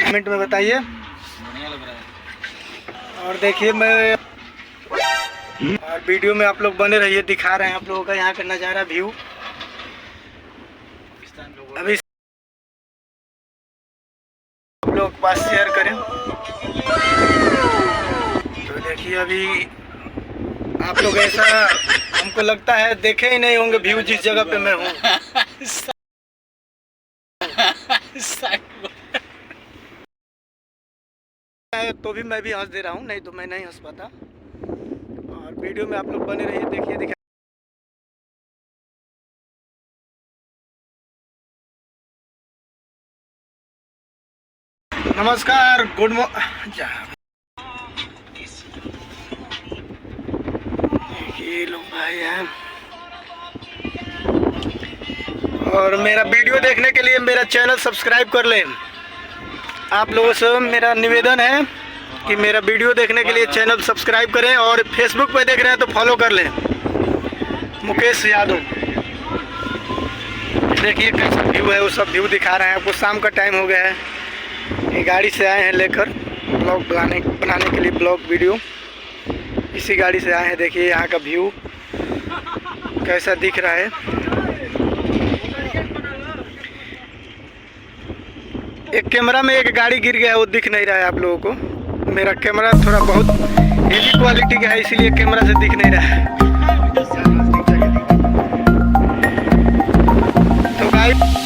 Comment में बताइए। और देखिए मैं और वीडियो में आप लोग बने रहिए, दिखा रहे हैं आप लोगों का यहाँ का नज़ारा व्यू। अभी आप लोग के पास शेयर करें तो देखिए अभी आप लोग ऐसा हमको लगता है देखे ही नहीं होंगे व्यू जिस जगह पे मैं हूँ। तो भी मैं भी हंस दे रहा हूँ, नहीं तो मैं नहीं हंस पाता। और वीडियो में आप लोग बने रहिए, देखिए दिखा। नमस्कार, गुड मॉर्निंग। ये लोग भाई हैं और मेरा वीडियो देखने के लिए मेरा चैनल सब्सक्राइब कर लें। आप लोगों से मेरा निवेदन है कि मेरा वीडियो देखने के लिए चैनल सब्सक्राइब करें और फेसबुक पे देख रहे हैं तो फॉलो कर लें, मुकेश यादव। देखिए कैसा व्यू है, वो सब व्यू दिखा रहे हैं आपको। शाम का टाइम हो गया है, ये गाड़ी से आए हैं लेकर ब्लॉग बनाने के लिए, ब्लॉग वीडियो इसी गाड़ी से आए हैं। देखिए यहाँ का व्यू कैसा दिख रहा है। एक कैमरा में एक गाड़ी गिर गया है, वो दिख नहीं रहा है आप लोगों को। मेरा कैमरा थोड़ा बहुत हेवी क्वालिटी का है, इसीलिए कैमरा से दिख नहीं रहा है। तो गाइस